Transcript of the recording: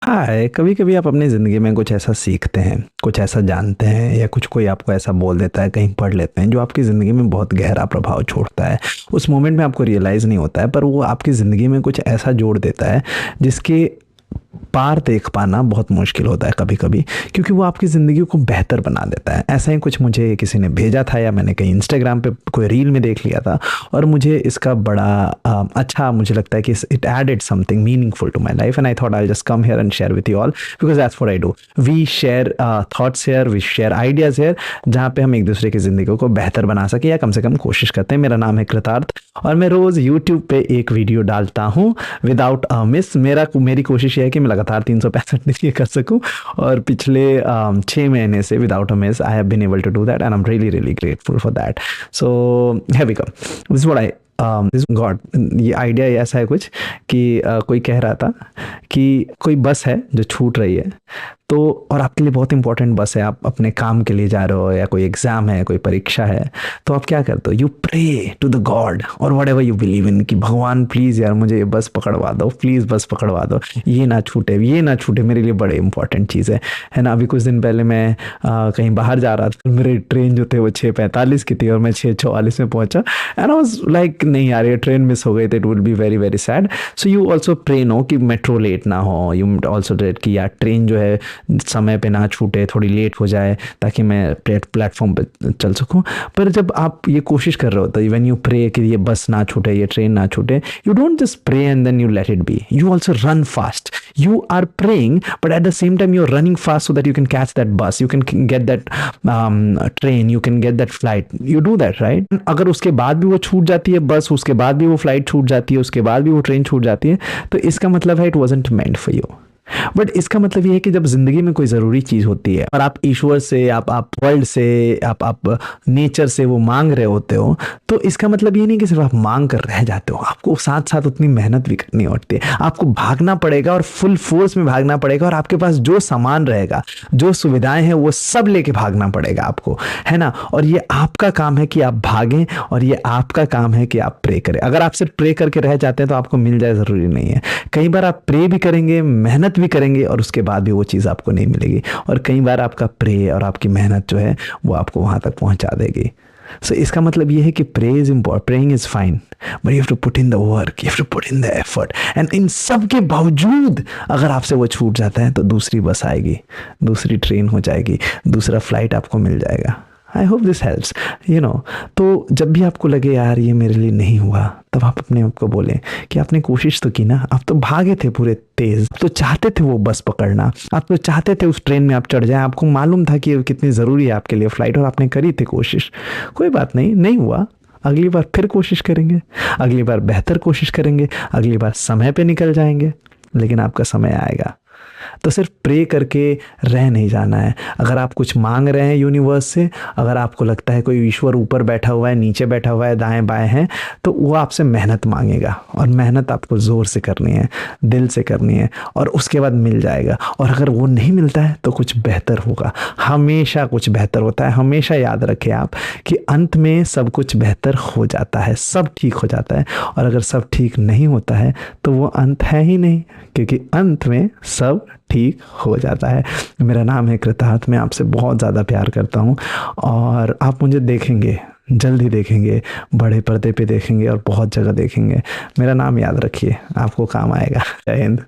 हाय, कभी कभी आप अपनी ज़िंदगी में कुछ ऐसा सीखते हैं, कुछ ऐसा जानते हैं, या कुछ कोई आपको ऐसा बोल देता है, कहीं पढ़ लेते हैं जो आपकी ज़िंदगी में बहुत गहरा प्रभाव छोड़ता है। उस मोमेंट में आपको रियलाइज़ नहीं होता है, पर वो आपकी ज़िंदगी में कुछ ऐसा जोड़ देता है जिसके पार देख पाना बहुत मुश्किल होता है कभी कभी, क्योंकि वो आपकी ज़िंदगी को बेहतर बना देता है। ऐसा ही कुछ मुझे किसी ने भेजा था, या मैंने कहीं इंस्टाग्राम पे कोई रील में देख लिया था, और मुझे इसका बड़ा अच्छा मुझे लगता है कि it added something meaningful to my life, and I thought I just come here and share with you all, because that's what I do. We share thoughts here, we share ideas here, जहाँ पे हम एक दूसरे की ज़िंदगी को बेहतर बना सके, या कम से कम कोशिश करते हैं। मेरा नाम है कृतार्थ, और मैं रोज़ यूट्यूब पे एक वीडियो डालता हूँ विदाउट अ मिस। मेरी कोशिश ये है कि मैं लगातार 365 दिन ये कर सकूं, और पिछले 6 महीने से without a miss I have been able to do that, and I am really really grateful for that. So have we come, this what I this God. ये आइडिया ऐसा है कुछ कि कोई कह रहा था कि कोई बस है जो छूट रही है, तो और आपके लिए बहुत इंपॉर्टेंट बस है, आप अपने काम के लिए जा रहे हो, या कोई एग्ज़ाम है, कोई परीक्षा है, तो आप क्या करते हो? You pray to the god और whatever you believe in, कि भगवान प्लीज़ यार मुझे ये बस पकड़वा दो, प्लीज़ बस पकड़वा दो, ये ना छूटे, ये ना छूटे, मेरे लिए बड़े इंपॉर्टेंट चीज़ है ना। अभी कुछ दिन पहले मैं कहीं बाहर जा रहा था, मेरी ट्रेन जो थे वो 6:45 की थी, और मैं 6:44 में पहुंचा, एंड आई वाज लाइक नहीं यार, ये ट्रेन मिस हो गई तो it will be very very sad. So you also pray no कि मेट्रो लेट ना हो, यू ऑल्सो प्रे कि यार ट्रेन जो है समय पे ना छूटे, थोड़ी लेट हो जाए, ताकि मैं प्लेटफॉर्म पे चल सकूं। पर जब आप ये कोशिश कर रहे हो, तो व्हेन यू प्रे कि ये बस ना छूटे, ये ट्रेन ना छूटे, you don't just pray and then you let it be, you also run fast. You are praying, but at the same time you're running fast so that you can catch that bus, you can get that train, you can get that flight, you do that, right? अगर उसके बाद भी वो छूट जाती है बस, उसके बाद भी वो फ्लाइट छूट जाती है, उसके बाद भी वो ट्रेन छूट जाती है, तो इसका मतलब है it wasn't meant for you। But इसका मतलब ये है कि जब जिंदगी में कोई ज़रूरी चीज़ होती है, और आप ईश्वर से, आप वर्ल्ड से, आप नेचर से वो मांग रहे होते हो, तो इसका मतलब ये नहीं कि सिर्फ आप मांग कर रह जाते हो, आपको साथ साथ उतनी मेहनत भी करनी होती है। आपको भागना पड़ेगा, और फुल फोर्स में भागना पड़ेगा, और आपके पास जो सामान रहेगा, जो सुविधाएं हैं, वो सब लेके भागना पड़ेगा आपको, है ना। और ये आपका काम है कि आप भागें, और ये आपका काम है कि आप प्रे करें। अगर आप सिर्फ प्रे करके रह जाते हैं तो आपको मिल जाए, ज़रूरी नहीं है। कई बार आप प्रे भी करेंगे, मेहनत भी करेंगे, और उसके बाद भी वो चीज़ आपको नहीं मिलेगी, और कई बार आपका प्रे और आपकी मेहनत जो है वो आपको वहाँ तक पहुँचा देगी। सो इसका मतलब ये है कि pray is important, praying is fine, but you have to put in the work, you have to put in the effort, and इन सब के बावजूद अगर आपसे वो छूट जाता है, तो दूसरी बस आएगी, दूसरी ट्रेन हो जाएगी, दूसरा फ्लाइट आपको मिल जाएगा। I hope this helps, you know. तो जब भी आपको लगे यार ये मेरे लिए नहीं हुआ, तब आप अपने आप को बोलें कि आपने कोशिश तो की ना, आप तो भागे थे पूरे तेज, तो चाहते थे वो बस पकड़ना, आप तो चाहते थे उस ट्रेन में आप चढ़ जाएं, आपको मालूम था कि कितनी ज़रूरी है आपके लिए फ़्लाइट, और आपने करी थी कोशिश। कोई बात नहीं, नहीं हुआ, अगली बार फिर कोशिश करेंगे, अगली बार बेहतर कोशिश करेंगे, अगली बार समय पे निकल जाएंगे, लेकिन आपका समय आएगा। तो सिर्फ प्रे करके रह नहीं जाना है। अगर आप कुछ मांग रहे हैं यूनिवर्स से, अगर आपको लगता है कोई ईश्वर ऊपर बैठा हुआ है, नीचे बैठा हुआ है, दाएं बाएं है, तो वो आपसे मेहनत मांगेगा, और मेहनत आपको ज़ोर से करनी है, दिल से करनी है, और उसके बाद मिल जाएगा। और अगर वो नहीं मिलता है तो कुछ बेहतर होगा, हमेशा कुछ बेहतर होता है। हमेशा याद रखें आप कि अंत में सब कुछ बेहतर हो जाता है, सब ठीक हो जाता है। और अगर सब ठीक नहीं होता है तो वो अंत है ही नहीं, क्योंकि अंत में सब ठीक हो जाता है। मेरा नाम है कृतार्थ, मैं आपसे बहुत ज़्यादा प्यार करता हूँ, और आप मुझे देखेंगे, जल्द ही देखेंगे, बड़े पर्दे पे देखेंगे, और बहुत जगह देखेंगे। मेरा नाम याद रखिए, आपको काम आएगा। जय हिंद।